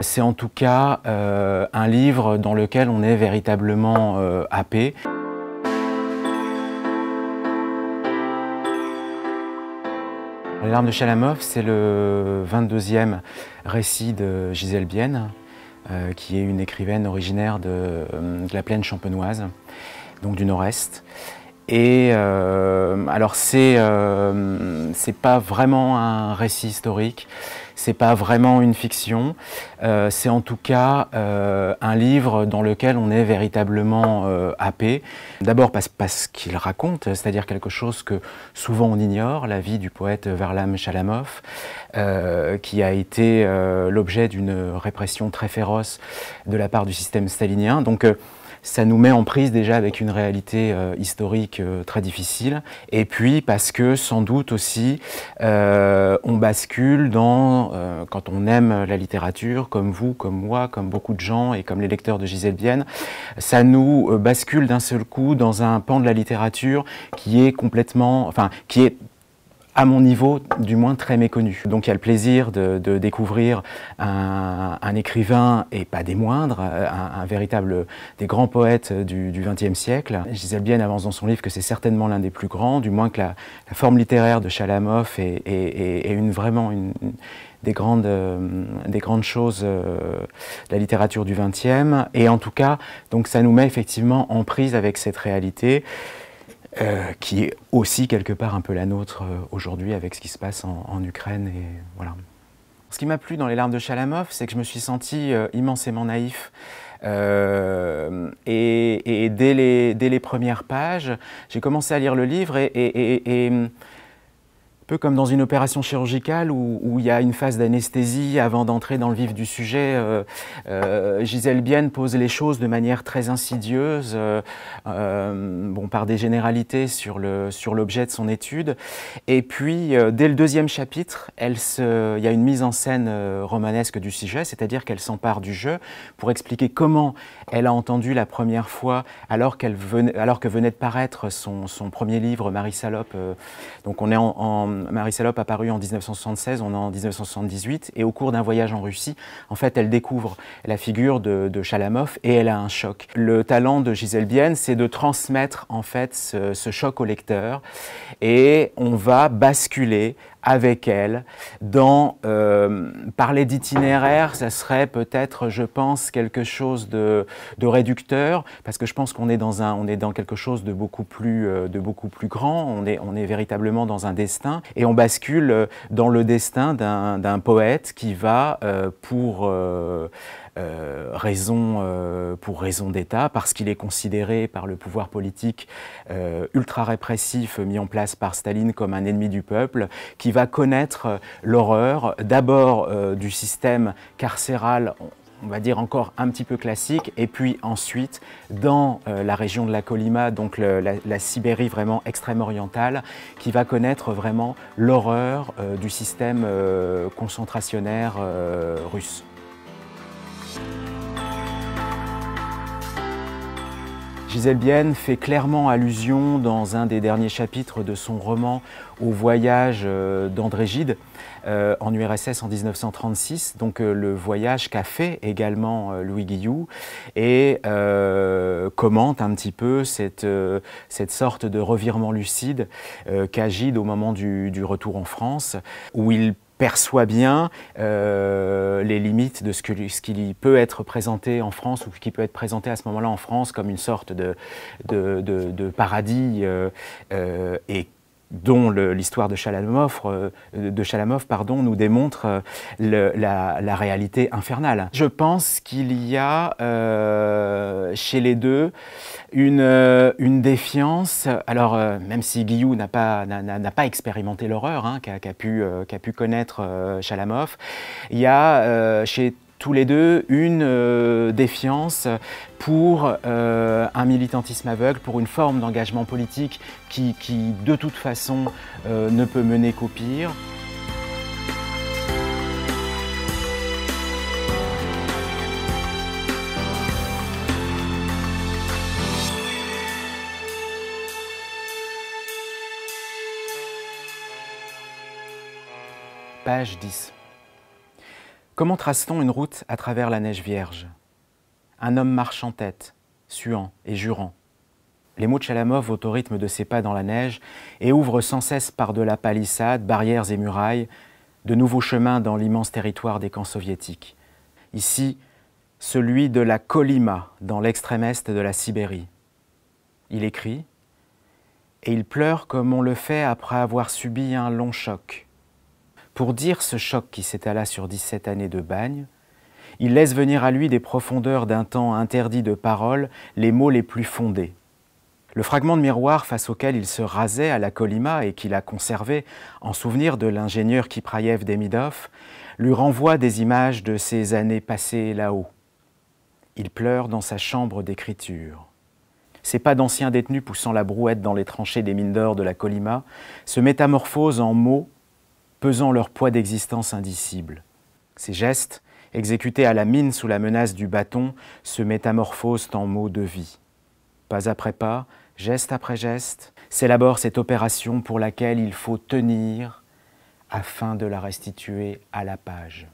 c'est en tout cas un livre dans lequel on est véritablement happé. Les larmes de Chalamov, c'est le 22e récit de Gisèle Bienne, qui est une écrivaine originaire de la plaine champenoise, donc du Nord-Est. Et alors c'est pas vraiment un récit historique, c'est pas vraiment une fiction, c'est en tout cas un livre dans lequel on est véritablement happé. D'abord parce qu'il raconte, c'est-à-dire quelque chose que souvent on ignore, la vie du poète Varlam Chalamov, qui a été l'objet d'une répression très féroce de la part du système stalinien. Donc, ça nous met en prise déjà avec une réalité historique très difficile. Et puis parce que sans doute aussi, on bascule dans, quand on aime la littérature, comme vous, comme moi, comme beaucoup de gens et comme les lecteurs de Gisèle Bienne, ça nous bascule d'un seul coup dans un pan de la littérature qui est complètement, enfin, qui est à mon niveau, du moins très méconnu. Donc il y a le plaisir de découvrir un écrivain, et pas des moindres, un véritable, des grands poètes du XXe siècle. Gisèle Bienne avance dans son livre que c'est certainement l'un des plus grands, du moins que la forme littéraire de Chalamov est vraiment des grandes choses de la littérature du XXe. Et en tout cas, donc ça nous met effectivement en prise avec cette réalité. Qui est aussi quelque part un peu la nôtre aujourd'hui avec ce qui se passe en Ukraine. Et voilà. Ce qui m'a plu dans Les larmes de Chalamov, c'est que je me suis senti immensément naïf. Et dès les premières pages, j'ai commencé à lire le livre et un peu comme dans une opération chirurgicale où il y a une phase d'anesthésie avant d'entrer dans le vif du sujet. Gisèle Bienne pose les choses de manière très insidieuse, bon, par des généralités sur l'objet de son étude. Et puis, dès le deuxième chapitre, il y a une mise en scène romanesque du sujet, c'est-à-dire qu'elle s'empare du jeu pour expliquer comment elle a entendu la première fois, alors que venait de paraître son premier livre, Marie Salope. Donc on est Marie Salope a paru en 1976, on est en 1978, et au cours d'un voyage en Russie, en fait, elle découvre la figure de Chalamov et elle a un choc. Le talent de Gisèle Bienne, c'est de transmettre en fait ce choc au lecteur, et on va basculer avec elle dans parler d'itinéraire, ça serait peut-être, je pense, quelque chose de réducteur, parce que je pense qu'on est dans quelque chose de beaucoup plus grand. On est véritablement dans un destin, et on bascule dans le destin d'un poète qui va pour raison d'État, parce qu'il est considéré par le pouvoir politique ultra répressif mis en place par Staline comme un ennemi du peuple, qui va connaître l'horreur d'abord du système carcéral, on va dire encore un petit peu classique, et puis ensuite dans la région de la Kolyma, donc la Sibérie vraiment extrême orientale, qui va connaître vraiment l'horreur du système concentrationnaire russe. Gisèle Bienne fait clairement allusion dans un des derniers chapitres de son roman au voyage d'André Gide en URSS en 1936, donc le voyage qu'a fait également Louis Guillou, et commente un petit peu cette sorte de revirement lucide qu'a Gide au moment du retour en France, où il perçoit bien les limites de ce qui peut être présenté en France, ou ce qui peut être présenté à ce moment-là en France comme une sorte de paradis, et dont l'histoire de Chalamov, nous démontre la réalité infernale. Je pense qu'il y a chez les deux une défiance, alors même si Guillou n'a pas expérimenté l'horreur qu'a pu connaître Chalamov, il y a chez tous les deux une défiance pour un militantisme aveugle, pour une forme d'engagement politique qui de toute façon ne peut mener qu'au pire. Page 10. Comment trace-t-on une route à travers la neige vierge? Un homme marche en tête, suant et jurant. Les mots de Chalamov votent au rythme de ses pas dans la neige et ouvrent sans cesse par-delà palissades, barrières et murailles, de nouveaux chemins dans l'immense territoire des camps soviétiques. Ici, celui de la Kolyma, dans l'extrême est de la Sibérie. Il écrit et il pleure comme on le fait après avoir subi un long choc. Pour dire ce choc qui s'étala sur 17 années de bagne, il laisse venir à lui des profondeurs d'un temps interdit de parole les mots les plus fondés. Le fragment de miroir face auquel il se rasait à la Kolyma et qu'il a conservé en souvenir de l'ingénieur Kipraïev Demidov lui renvoie des images de ces années passées là-haut. Il pleure dans sa chambre d'écriture. Ces pas d'anciens détenus poussant la brouette dans les tranchées des mines d'or de la Kolyma se métamorphosent en mots pesant leur poids d'existence indicible. Ces gestes, exécutés à la mine sous la menace du bâton, se métamorphosent en mots de vie. Pas après pas, geste après geste, s'élabore cette opération pour laquelle il faut tenir afin de la restituer à la page.